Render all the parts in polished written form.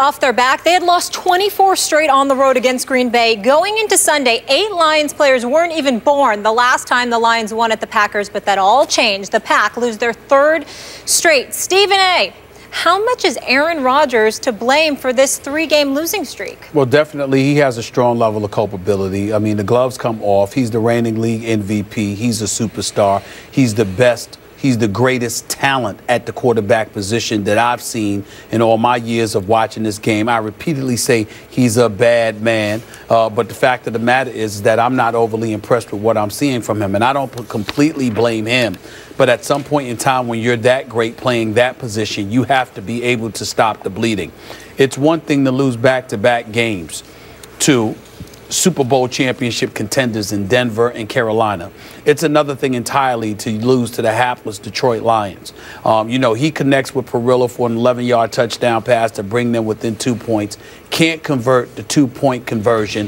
off their back. They had lost 24 straight on the road against Green Bay. Going into Sunday, 8 Lions players weren't even born the last time the Lions won at the Packers, but that all changed. The Pack lose their 3rd straight. Stephen A., how much is Aaron Rodgers to blame for this 3-game losing streak? Well, definitely he has a strong level of culpability. I mean, the gloves come off. He's the reigning league MVP. He's a superstar. He's the best. He's the greatest talent at the quarterback position that I've seen in all my years of watching this game. I repeatedly say he's a bad man, but the fact of the matter is that I'm not overly impressed with what I'm seeing from him, and I don't completely blame him. But at some point in time when you're that great playing that position, you have to be able to stop the bleeding. It's one thing to lose back-to-back games to Super Bowl championship contenders in Denver and Carolina. It's another thing entirely to lose to the hapless Detroit Lions. He connects with Perillo for an 11-yard touchdown pass to bring them within 2 points. Can't convert the 2-point conversion.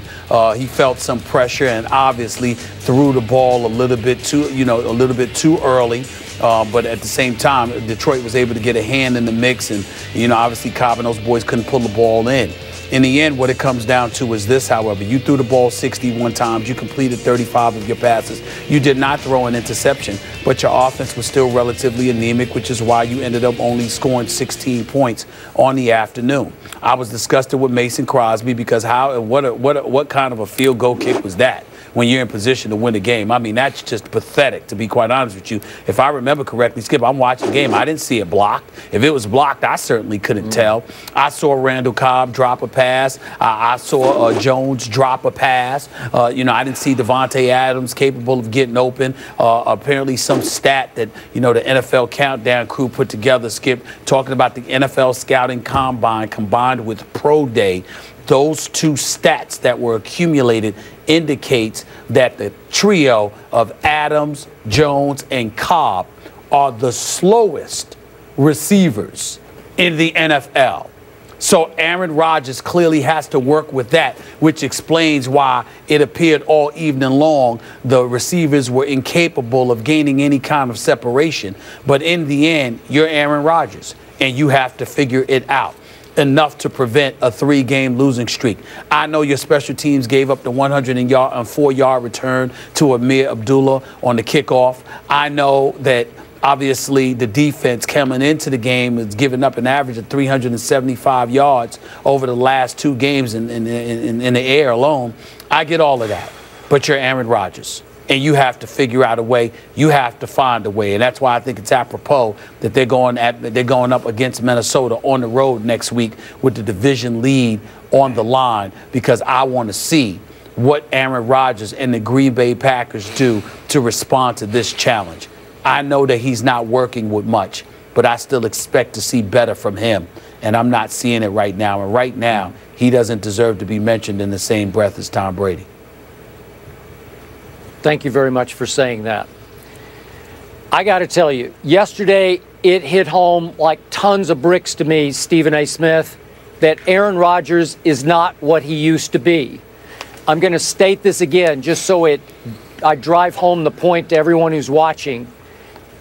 He felt some pressure and obviously threw the ball a little bit too early. But at the same time, Detroit was able to get a hand in the mix, and obviously Cobb and those boys couldn't pull the ball in. In the end, what it comes down to is this, however. You threw the ball 61 times. You completed 35 of your passes. You did not throw an interception, but your offense was still relatively anemic, which is why you ended up only scoring 16 points on the afternoon. I was disgusted with Mason Crosby because what kind of a field goal kick was that when you're in position to win a game? I mean, that's just pathetic, to be quite honest with you. If I remember correctly, Skip, I'm watching the game. I didn't see it blocked. If it was blocked, I certainly couldn't tell. I saw Randall Cobb drop a pass. I saw Jones drop a pass. I didn't see Devontae Adams capable of getting open. Apparently some stat that, the NFL Countdown crew put together, Skip, talking about the NFL Scouting Combine combined with Pro Day. Those 2 stats that were accumulated indicates that the trio of Adams, Jones, and Cobb are the slowest receivers in the NFL. So Aaron Rodgers clearly has to work with that, which explains why it appeared all evening long the receivers were incapable of gaining any kind of separation. But in the end, you're Aaron Rodgers, and you have to figure it out enough to prevent a 3-game losing streak. I know your special teams gave up the 104-yard return to Amir Abdullah on the kickoff. I know that obviously the defense coming into the game is giving up an average of 375 yards over the last 2 games in the air alone. I get all of that, but you're Aaron Rodgers. And you have to figure out a way. You have to find a way. And that's why I think it's apropos that they're going up against Minnesota on the road next week with the division lead on the line, because I want to see what Aaron Rodgers and the Green Bay Packers do to respond to this challenge. I know that he's not working with much, but I still expect to see better from him. And I'm not seeing it right now. And right now, he doesn't deserve to be mentioned in the same breath as Tom Brady. Thank you very much for saying that. I got to tell you, yesterday it hit home like tons of bricks to me, Stephen A. Smith, that Aaron Rodgers is not what he used to be. I'm going to state this again just so I drive home the point to everyone who's watching.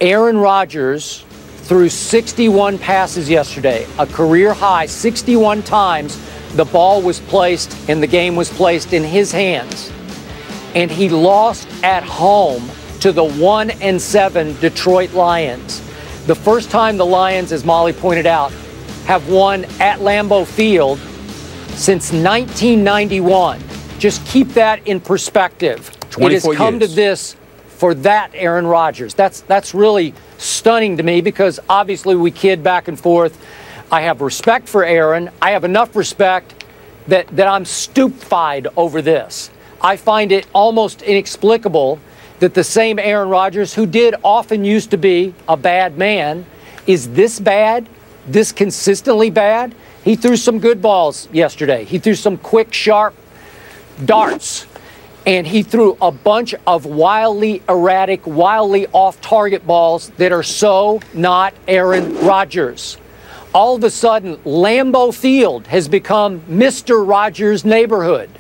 Aaron Rodgers threw 61 passes yesterday, a career high. 61 times the ball was placed and the game was placed in his hands. And he lost at home to the 1-7 Detroit Lions. The first time the Lions, as Molly pointed out, have won at Lambeau Field since 1991. Just keep that in perspective. 24 years. It has come to this for that Aaron Rodgers. That's really stunning to me, because obviously we kid back and forth. I have respect for Aaron. I have enough respect that I'm stupefied over this. I find it almost inexplicable that the same Aaron Rodgers, who did often used to be a bad man, is this bad, this consistently bad. He threw some good balls yesterday. He threw some quick, sharp darts. And he threw a bunch of wildly erratic, wildly off-target balls that are so not Aaron Rodgers. All of a sudden, Lambeau Field has become Mr. Rodgers' neighborhood.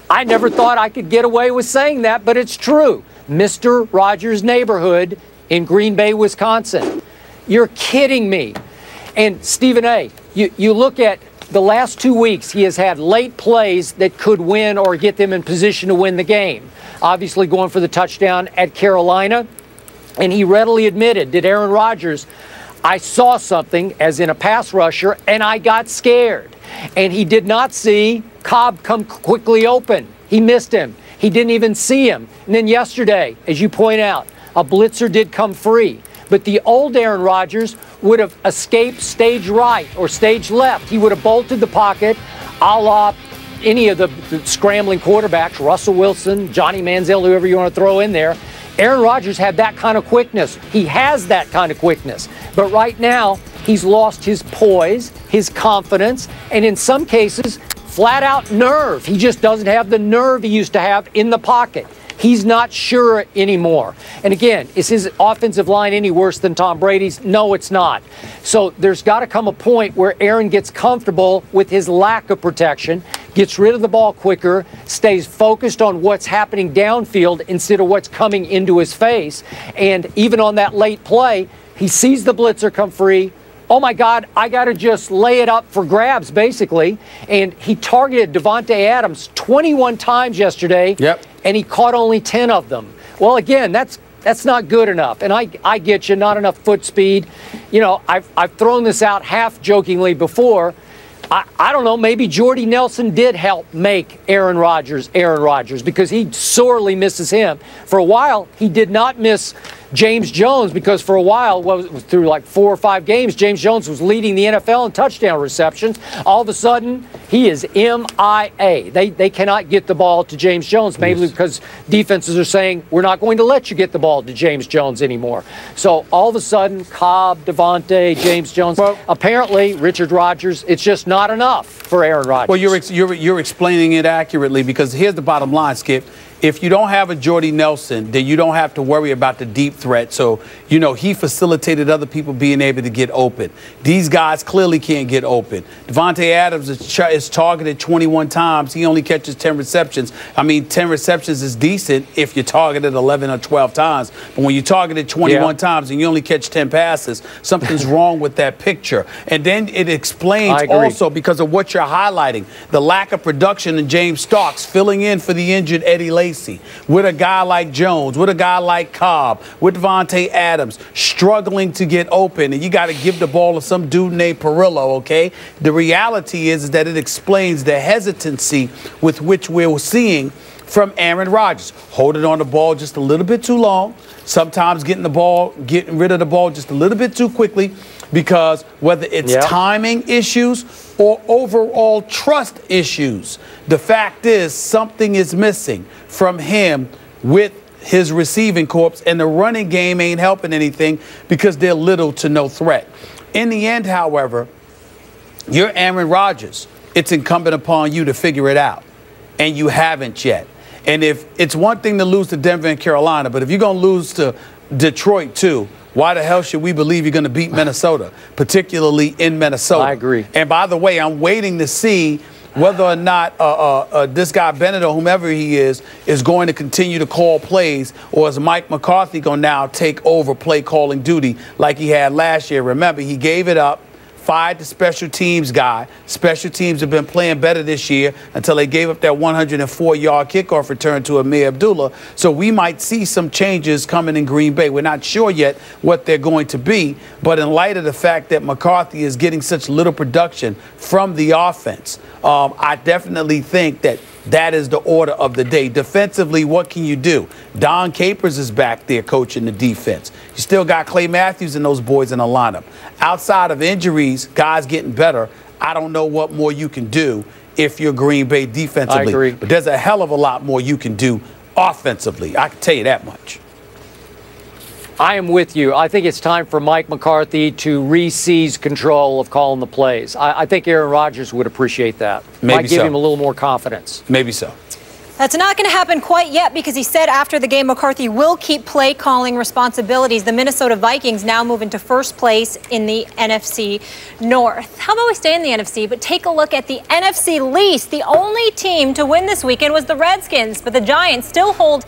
I never thought I could get away with saying that, but it's true. Mr. Rodgers' neighborhood in Green Bay, Wisconsin. You're kidding me. And Stephen A., you look at the last 2 weeks, he has had late plays that could win or get them in position to win the game. Obviously going for the touchdown at Carolina, and he readily admitted that Aaron Rodgers, I saw something as in a pass rusher, and I got scared. And he did not see Cobb come quickly open. He missed him. He didn't even see him. And then yesterday, as you point out, a blitzer did come free. But the old Aaron Rodgers would have escaped stage right or stage left. He would have bolted the pocket, a la any of the scrambling quarterbacks, Russell Wilson, Johnny Manziel, whoever you want to throw in there. Aaron Rodgers had that kind of quickness. He has that kind of quickness. But right now, he's lost his poise, his confidence, and in some cases, flat out nerve. He just doesn't have the nerve he used to have in the pocket. He's not sure anymore. And again, is his offensive line any worse than Tom Brady's? No, it's not. So there's got to come a point where Aaron gets comfortable with his lack of protection, gets rid of the ball quicker, stays focused on what's happening downfield instead of what's coming into his face. And even on that late play, he sees the blitzer come free. Oh my God, I got to just lay it up for grabs, basically. And he targeted Davante Adams 21 times yesterday, and he caught only 10 of them. Well, again, that's not good enough. And I get you, not enough foot speed. You know, I've thrown this out half jokingly before. I don't know, maybe Jordy Nelson did help make Aaron Rodgers because he sorely misses him. For a while, he did not miss James Jones because for a while, through like 4 or 5 games, James Jones was leading the NFL in touchdown receptions. All of a sudden, he is MIA. They cannot get the ball to James Jones, maybe because defenses are saying, we're not going to let you get the ball to James Jones anymore. So all of a sudden, Cobb, Davante, James Jones, apparently Richard Rodgers, it's just not enough for Aaron Rodgers. Well, you're explaining it accurately because here's the bottom line, Skip. If you don't have a Jordy Nelson, then you don't have to worry about the deep threat. So, you know, he facilitated other people being able to get open. These guys clearly can't get open. Davante Adams is targeted 21 times. He only catches 10 receptions. I mean, 10 receptions is decent if you're targeted 11 or 12 times. But when you're targeted 21 times and you only catch 10 passes, something's wrong with that picture. And then it explains also because of what you're highlighting, the lack of production in James Starks filling in for the injured Eddie Lacy. With a guy like Jones, with a guy like Cobb, with Davante Adams, struggling to get open, and you got to give the ball to some dude named Perillo, okay? The reality is that it explains the hesitancy with which we're seeing from Aaron Rodgers. Holding on the ball just a little bit too long, sometimes getting rid of the ball just a little bit too quickly, because whether it's timing issues or overall trust issues, the fact is something is missing from him with his receiving corps, and the running game ain't helping anything because they're little to no threat. In the end, however, you're Aaron Rodgers. It's incumbent upon you to figure it out, and you haven't yet. And if it's one thing to lose to Denver and Carolina, but if you're going to lose to Detroit too, why the hell should we believe you're going to beat Minnesota, particularly in Minnesota? I agree. And by the way, I'm waiting to see whether or not this guy Bennett or whomever he is going to continue to call plays, or is Mike McCarthy going to now take over play calling duty like he had last year? Remember, he gave it up, fired the special teams guy. Special teams have been playing better this year until they gave up that 104-yard kickoff return to Amir Abdullah. So we might see some changes coming in Green Bay. We're not sure yet what they're going to be, but in light of the fact that McCarthy is getting such little production from the offense, I definitely think that is the order of the day. Defensively, what can you do? Don Capers is back there coaching the defense. You still got Clay Matthews and those boys in the lineup. Outside of injuries, guys getting better, I don't know what more you can do if you're Green Bay defensively. I agree. But there's a hell of a lot more you can do offensively. I can tell you that much. I am with you. I think it's time for Mike McCarthy to re-seize control of calling the plays. I think Aaron Rodgers would appreciate that. Might give him a little more confidence. Maybe so. That's not going to happen quite yet because he said after the game McCarthy will keep play calling responsibilities. The Minnesota Vikings now move into first place in the NFC North. How about we stay in the NFC, but take a look at the NFC least. The only team to win this weekend was the Redskins, but the Giants still hold